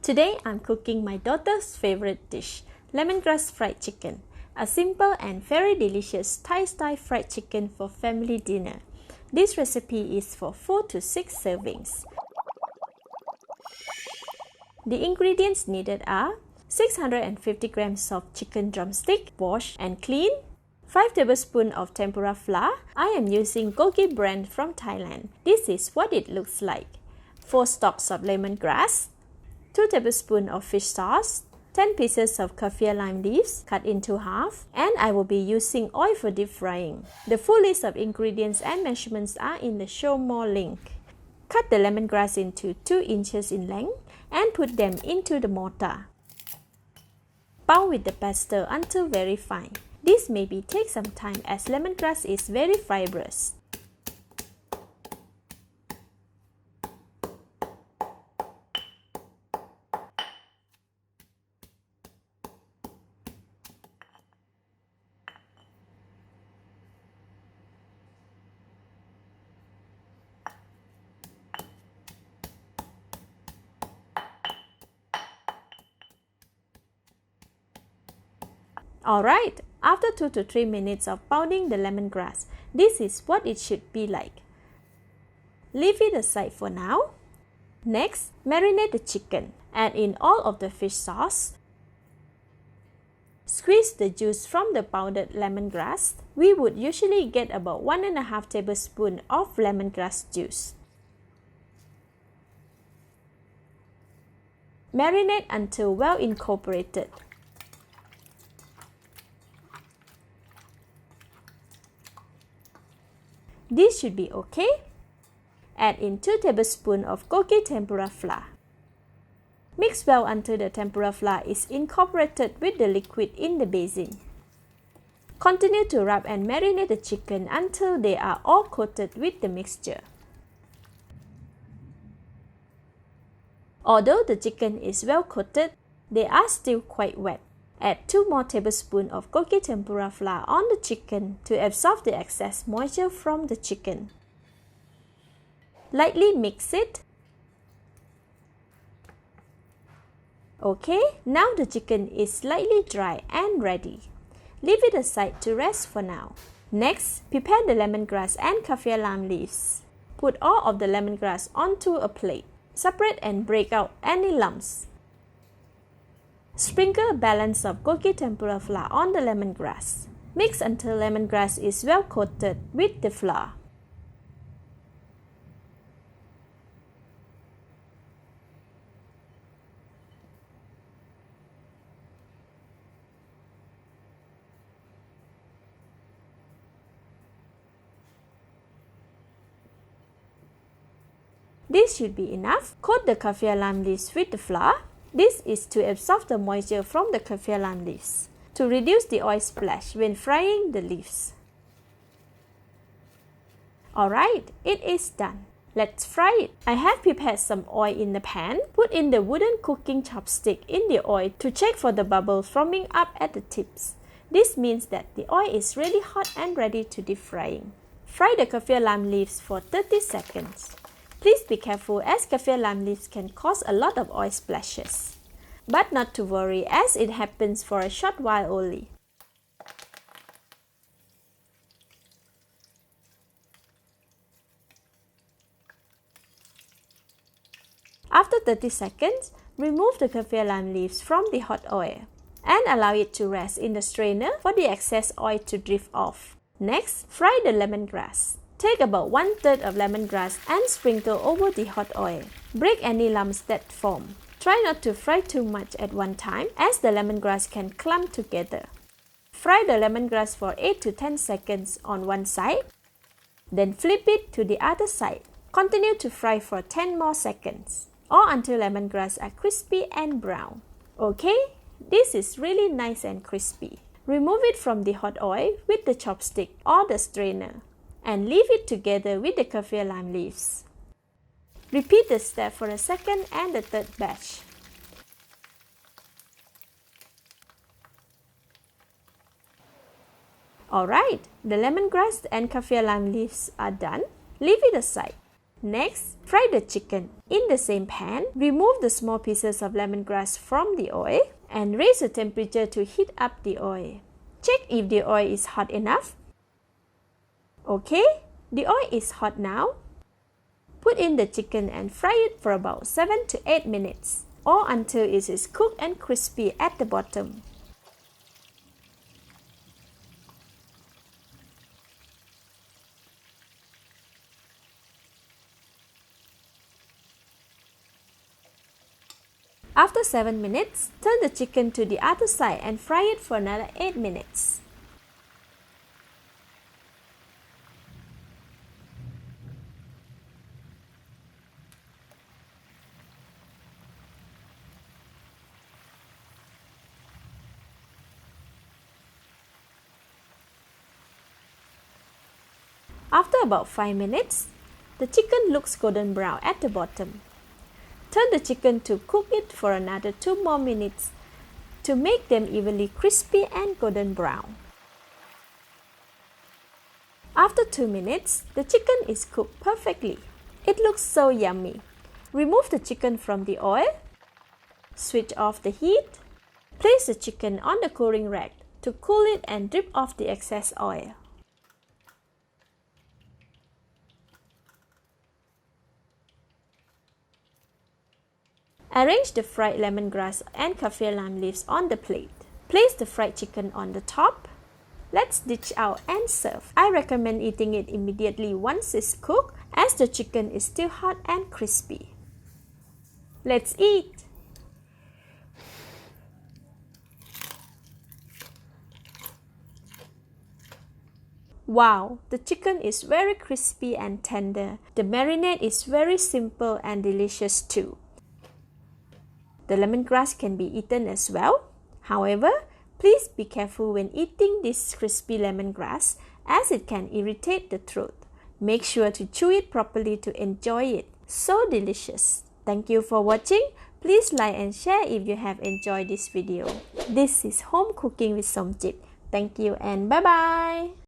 Today I'm cooking my daughter's favorite dish, lemongrass fried chicken, a simple and very delicious Thai-style fried chicken for family dinner. This recipe is for 4 to 6 servings. The ingredients needed are 650 grams of chicken drumstick, washed and cleaned, 5 tablespoons of tempura flour. I am using Gogi brand from Thailand. This is what it looks like. 4 stalks of lemongrass, 2 tablespoons of fish sauce, 10 pieces of kaffir lime leaves cut into half, and I will be using oil for deep frying. The full list of ingredients and measurements are in the show more link. Cut the lemongrass into 2 inches in length and put them into the mortar. Pound with the pestle until very fine. This may take some time as lemongrass is very fibrous. Alright, after 2 to 3 minutes of pounding the lemongrass, this is what it should be like. Leave it aside for now. Next, marinate the chicken. Add in all of the fish sauce. Squeeze the juice from the pounded lemongrass. We would usually get about 1.5 tablespoons of lemongrass juice. Marinate until well incorporated. This should be okay. Add in 2 tablespoons of Gogi tempura flour. Mix well until the tempura flour is incorporated with the liquid in the basin. Continue to rub and marinate the chicken until they are all coated with the mixture. Although the chicken is well coated, they are still quite wet. Add 2 more tablespoons of Gogi tempura flour on the chicken to absorb the excess moisture from the chicken. Lightly mix it. Okay, now the chicken is slightly dry and ready. Leave it aside to rest for now. Next, prepare the lemongrass and kaffir lime leaves. Put all of the lemongrass onto a plate. Separate and break out any lumps. Sprinkle a balance of Gogi tempura flour on the lemongrass. Mix until lemongrass is well coated with the flour. This should be enough. Coat the kaffir lime leaves with the flour. This is to absorb the moisture from the kaffir lime leaves, to reduce the oil splash when frying the leaves. Alright, it is done. Let's fry it. I have prepared some oil in the pan. Put in the wooden cooking chopstick in the oil to check for the bubbles forming up at the tips. This means that the oil is really hot and ready to deep frying. Fry the kaffir lime leaves for 30 seconds. Please be careful as kaffir lime leaves can cause a lot of oil splashes. But not to worry as it happens for a short while only. After 30 seconds, remove the kaffir lime leaves from the hot oil and allow it to rest in the strainer for the excess oil to drift off. Next, fry the lemongrass. Take about 1/3 of lemongrass and sprinkle over the hot oil. Break any lumps that form. Try not to fry too much at one time as the lemongrass can clump together. Fry the lemongrass for 8 to 10 seconds on one side. Then flip it to the other side. Continue to fry for 10 more seconds or until lemongrass are crispy and brown. Okay, this is really nice and crispy. Remove it from the hot oil with the chopstick or the strainer and leave it together with the kaffir lime leaves. Repeat the step for the second and the third batch. Alright, the lemongrass and kaffir lime leaves are done. Leave it aside. Next, fry the chicken. In the same pan, remove the small pieces of lemongrass from the oil and raise the temperature to heat up the oil. Check if the oil is hot enough. Okay, the oil is hot now. Put in the chicken and fry it for about 7 to 8 minutes or until it is cooked and crispy at the bottom. After 7 minutes, turn the chicken to the other side and fry it for another 8 minutes. After about 5 minutes, the chicken looks golden brown at the bottom. Turn the chicken to cook it for another 2 more minutes to make them evenly crispy and golden brown. After 2 minutes, the chicken is cooked perfectly. It looks so yummy. Remove the chicken from the oil. Switch off the heat. Place the chicken on the cooling rack to cool it and drip off the excess oil. Arrange the fried lemongrass and kaffir lime leaves on the plate. Place the fried chicken on the top. Let's dish out and serve. I recommend eating it immediately once it's cooked as the chicken is still hot and crispy. Let's eat! Wow, the chicken is very crispy and tender. The marinade is very simple and delicious too. The lemongrass can be eaten as well. However, please be careful when eating this crispy lemongrass as it can irritate the throat. Make sure to chew it properly to enjoy it. So delicious! Thank you for watching. Please like and share if you have enjoyed this video. This is Home Cooking with Somjip. Thank you and bye-bye!